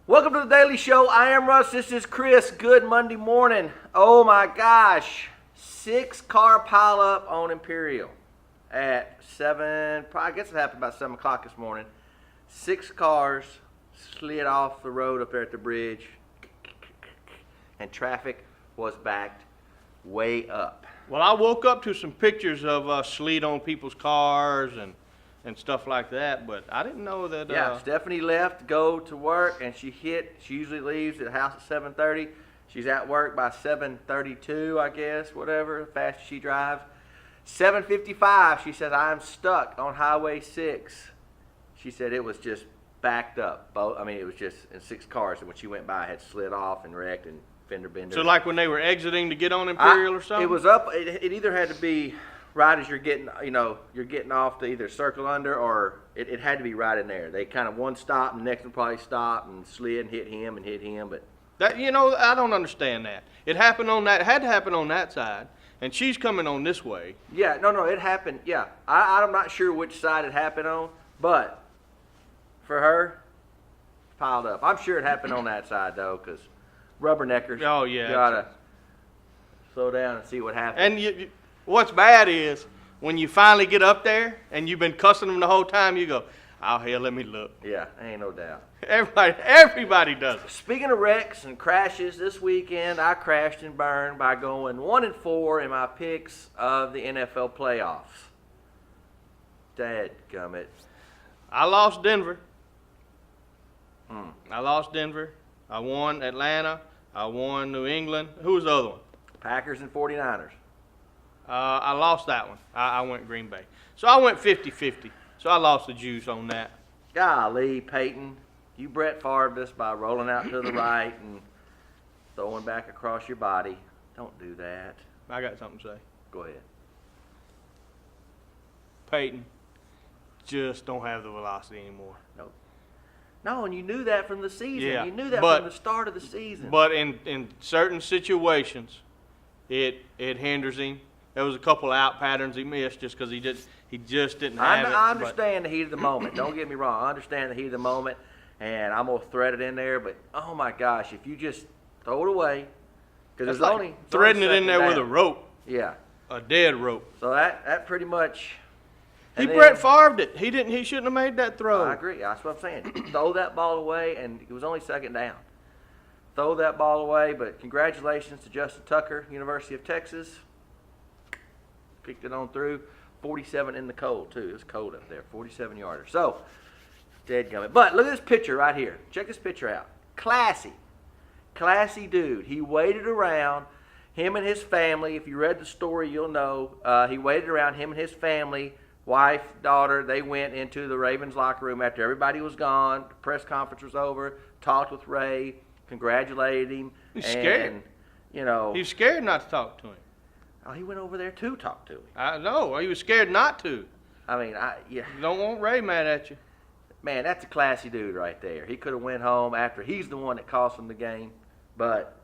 Welcome to the Daily Show. I am Russ. This is Chris. Good Monday morning. Oh my gosh. 6-car pileup on Imperial at 7, I guess it happened about 7 o'clock this morning. 6 cars slid off the road up there at the bridge, and traffic was backed way up. Well, I woke up to some pictures of sleet on people's cars and stuff like that, but I didn't know that. Yeah, Stephanie left to go to work, and she usually leaves the house at 7:30. She's at work by 7:32, I guess, whatever, fast as she drives. 7:55, she says, I'm stuck on Highway 6. She said it was just backed up. It was just in 6 cars, and when she went by, it had slid off and wrecked and fender bender. So like when they were exiting to get on Imperial or something? It was up. It either had to be right as you're getting off to either circle under, or it had to be right in there. They kind of one stopped, and the next one probably stopped and slid and hit him, but that, I don't understand that. It had to happen on that side, and she's coming on this way. Yeah, no, it happened. Yeah, I'm not sure which side it happened on, but for her, piled up. I'm sure it happened on that side though, because rubberneckers. Oh yeah, you gotta slow down and see what happens. And what's bad is when you finally get up there and you've been cussing them the whole time, you go, oh hell, let me look. Yeah, ain't no doubt. Everybody does it. Speaking of wrecks and crashes, this weekend I crashed and burned by going 1-4 in my picks of the NFL playoffs. Dadgummit. I lost Denver. I won Atlanta. I won New England. Who was the other one? Packers and 49ers. I lost that one. I went Green Bay. So I went 50-50. So I lost the juice on that. Golly, Peyton. You Brett Favre this by rolling out to the right and throwing back across your body. Don't do that. I got something to say. Go ahead. Peyton just don't have the velocity anymore. Nope. No, and you knew that from the season. Yeah, you knew that from the start of the season. But in certain situations, it hinders him. There was a couple of out patterns he missed just because he just didn't have it. I understand the heat of the moment. Don't get me wrong. I understand the heat of the moment, and I'm going to thread it in there. But, oh, my gosh, if you just throw it away. Because it's like threading it in there with a rope. Yeah. A dead rope. So that pretty much. Brett Favre'd it. He shouldn't have made that throw. I agree. That's what I'm saying. Throw that ball away, and it was only second down. Throw that ball away, but congratulations to Justin Tucker, University of Texas. Kicked it on through. 47 in the cold, too. It was cold up there. 47-yarder. So, dadgummit. But look at this picture right here. Check this picture out. Classy dude. He waited around. Him and his family, if you read the story, you'll know. He waited around, him and his family, wife, daughter. They went into the Ravens locker room after everybody was gone. The press conference was over. Talked with Ray. Congratulated him. He's scared. He's scared not to talk to him. Oh, he went over there to talk to him. I know. He was scared not to. Yeah. You don't want Ray mad at you. Man, that's a classy dude right there. He could have went home after. He's the one that cost him the game, but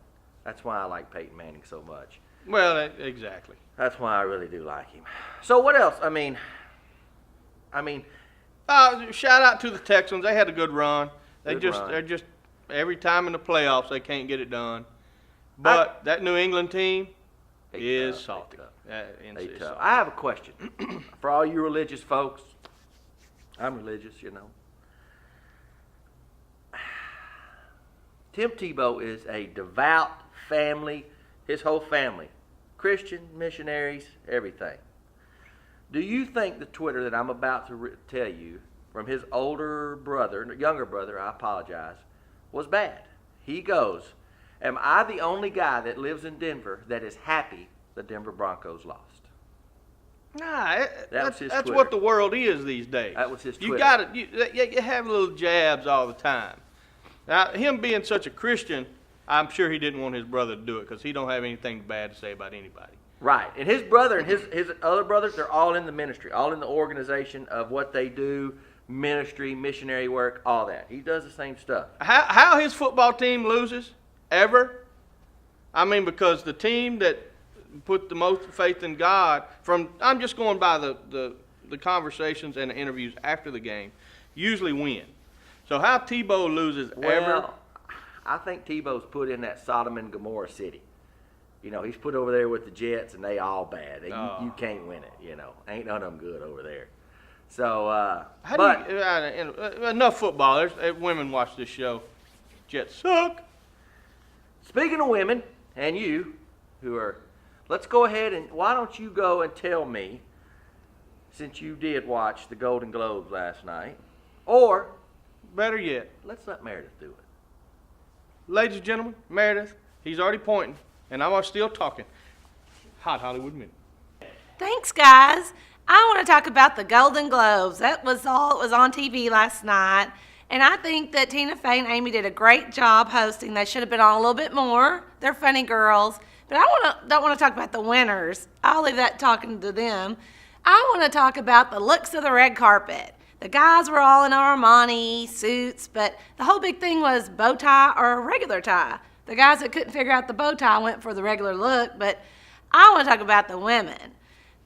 that's why I like Peyton Manning so much. Well, exactly. That's why I really do like him. So what else? Shout out to the Texans. They had a good run. They're just every time in the playoffs they can't get it done. But that New England team is salty. I have a question for all you religious folks. I'm religious, Tim Tebow is a devout family, his whole family, Christian, missionaries, everything. Do you think the Twitter that I'm about to tell you from his younger brother, I apologize, was bad? He goes, am I the only guy that lives in Denver that is happy the Denver Broncos lost? Nah, that's Twitter. what the world is these days. That was his Twitter. You have little jabs all the time. Now, him being such a Christian, I'm sure he didn't want his brother to do it because he don't have anything bad to say about anybody. Right. And his brother and his other brothers, they're all in the ministry, all in the organization of what they do, ministry, missionary work, all that. He does the same stuff. How his football team loses ever? Because the team that put the most faith in God, I'm just going by the conversations and the interviews after the game, usually win. So how Tebow loses ever? I think Tebow's put in that Sodom and Gomorrah city. You know, he's put over there with the Jets, and they all bad. You can't win it. You know, ain't none of them good over there. So, enough football. Women watch this show. Jets suck. Speaking of women, and you, let's go ahead and why don't you go and tell me, since you did watch the Golden Globes last night, or better yet, let's let Meredith do it. Ladies and gentlemen, Meredith, he's already pointing, and I'm still talking. Hot Hollywood Minute. Thanks, guys. I want to talk about the Golden Globes. That was all. It was on TV last night. And I think that Tina Fey and Amy did a great job hosting. They should have been on a little bit more. They're funny girls. But I don't want to talk about the winners. I'll leave that talking to them. I want to talk about the looks of the red carpet. The guys were all in Armani suits, but the whole big thing was bow tie or a regular tie. The guys that couldn't figure out the bow tie went for the regular look, but I want to talk about the women.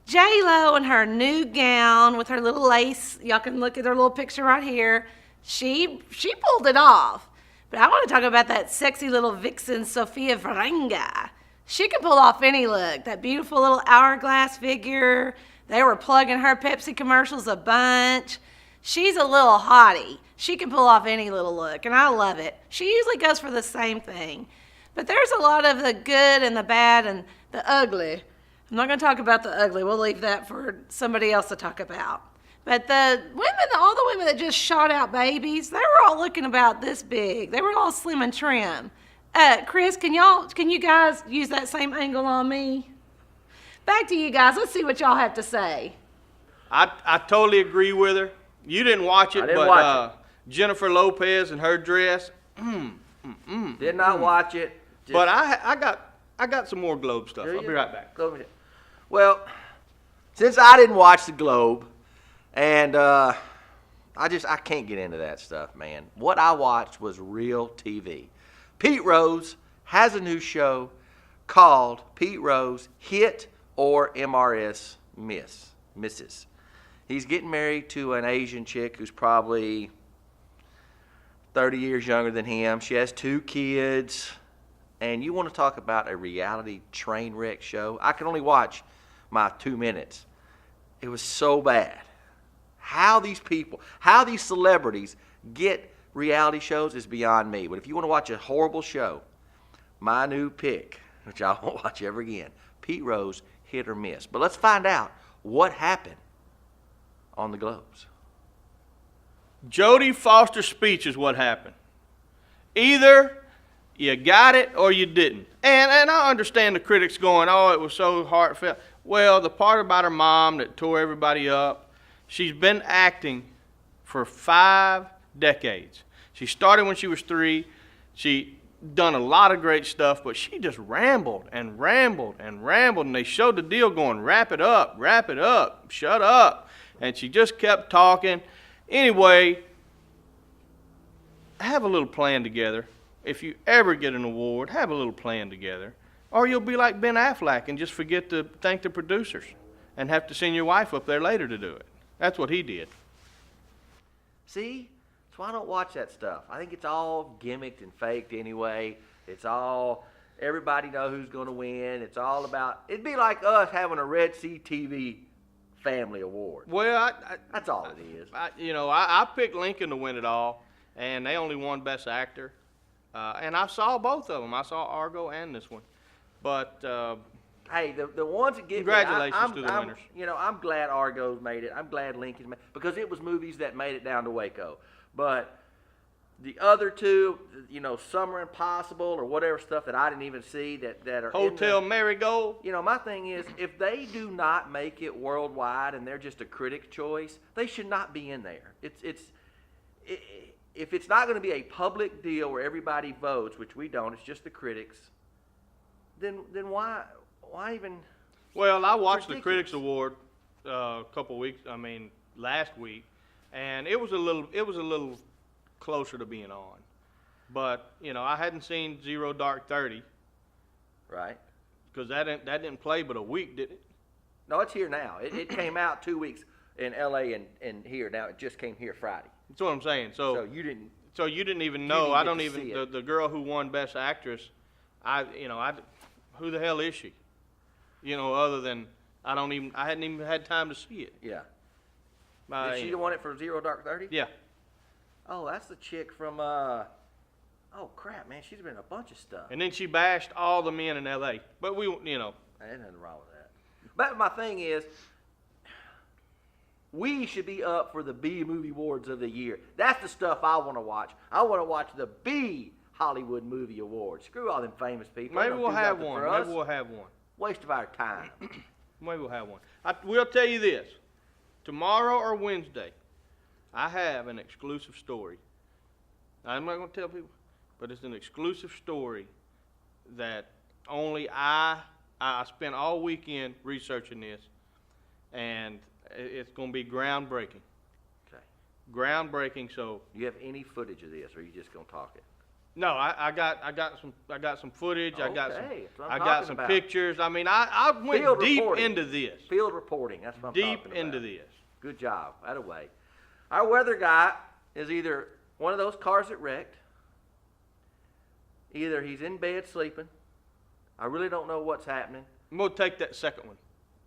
J-Lo in her new gown with her little lace, y'all can look at her little picture right here. She pulled it off. But I want to talk about that sexy little vixen, Sofia Vergara. She can pull off any look. That beautiful little hourglass figure. They were plugging her Pepsi commercials a bunch. She's a little hottie. She can pull off any little look, and I love it. She usually goes for the same thing. But there's a lot of the good and the bad and the ugly. I'm not going to talk about the ugly. We'll leave that for somebody else to talk about. But the women, all the women that just shot out babies, they were all looking about this big. They were all slim and trim. Chris, can you guys use that same angle on me? Back to you guys. Let's see what y'all have to say. I totally agree with her. You didn't watch it, watch it. Jennifer Lopez and her dress. Did not watch it. But I got some more Globe stuff. I'll be right back. Well, since I didn't watch the Globe, and I can't get into that stuff, man. What I watched was real TV. Pete Rose has a new show called Pete Rose Hit or MRS Misses. He's getting married to an Asian chick who's probably 30 years younger than him. She has 2 kids. And you want to talk about a reality train wreck show? I can only watch my 2 minutes. It was so bad. How these celebrities get reality shows is beyond me. But if you want to watch a horrible show, my new pick, which I won't watch ever again, Pete Rose, Hit or Miss. But let's find out what happened on the Globes. Jodie Foster's speech is what happened. Either you got it or you didn't. And I understand the critics going, oh, it was so heartfelt. Well, the part about her mom that tore everybody up, she's been acting for 5 decades. She started when she was 3. She done a lot of great stuff, but she just rambled and rambled and rambled, and they showed the deal going, wrap it up, shut up. And she just kept talking. Anyway, have a little plan together. If you ever get an award, have a little plan together. Or you'll be like Ben Affleck and just forget to thank the producers and have to send your wife up there later to do it. That's what he did. See? That's why I don't watch that stuff. I think it's all gimmicked and faked anyway. It's all, everybody know who's going to win. It's all about, it'd be like us having a Red Sea TV Family Award. Well, that's all it is. I picked Lincoln to win it all, and they only won Best Actor. And I saw both of them. I saw Argo and this one. But hey, the ones that get congratulations to the winners. I'm glad Argo's made it. I'm glad Lincoln's made it because it was movies that made it down to Waco. But the other two, Summer Impossible or whatever stuff that I didn't even see that are Hotel Marigold. My thing is, if they do not make it worldwide and they're just a critic choice, they should not be in there. If it's not going to be a public deal where everybody votes, which we don't, it's just the critics, then why even? Well, I watched the Critics Award last week, and it was a little closer to being on. But I hadn't seen Zero Dark 30. Right. Because that didn't play but a week, did it? No, it's here now. It came out 2 weeks in L.A. and here. Now it just came here Friday. That's what I'm saying. So you didn't. So you didn't even You know. didn't I get don't to even see it. the girl who won Best Actress. Who the hell is she? Other than I hadn't even had time to see it. Yeah. Did she won it for Zero Dark 30? Yeah. Oh, that's the chick from, oh crap, man, she's been in a bunch of stuff. And then she bashed all the men in L.A. But Ain't nothing wrong with that. But my thing is, we should be up for the B Movie Awards of the year. That's the stuff I want to watch. I want to watch the B Hollywood Movie Awards. Screw all them famous people. maybe They don't we'll do have nothing one. for us. Maybe we'll have one. Waste of our time. Maybe we'll have one. I will tell you this. Tomorrow or Wednesday, I have an exclusive story. I'm not going to tell people, but it's an exclusive story that only I spent all weekend researching this, and it's going to be groundbreaking. Okay. Groundbreaking. So Do you have any footage of this, or are you just gonna talk it? no, I got some footage. I got Okay, that's what I I'm got talking some about. pictures. I mean, I went Field deep reporting. into this. Field reporting. That's what I'm Deep talking about. into this. Good job. That way. Our weather guy is either one of those cars that wrecked, either he's in bed sleeping. I really don't know what's happening. I'm gonna take that second one.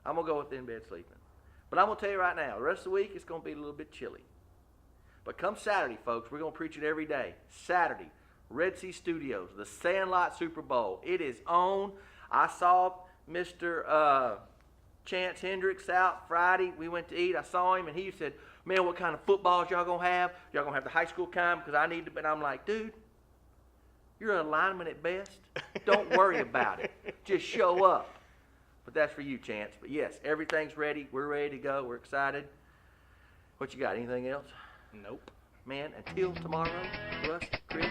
I'm going to go with in bed sleeping. But I'm going to tell you right now, the rest of the week it's going to be a little bit chilly. But come Saturday, folks, we're going to preach it every day. Saturday, Red Sea Studios, the Sandlot Super Bowl. It is on. I saw Mr. Chance Hendricks out Friday. We went to eat. I saw him, and he said, man, what kind of footballs y'all going to have? Y'all going to have the high school kind? Because I need to. And I'm like, dude, you're a lineman at best. Don't worry about it. Just show up. But that's for you, Chance. But yes, everything's ready. We're ready to go. We're excited. What you got? Anything else? Nope. Man, until tomorrow, Russ, Chris,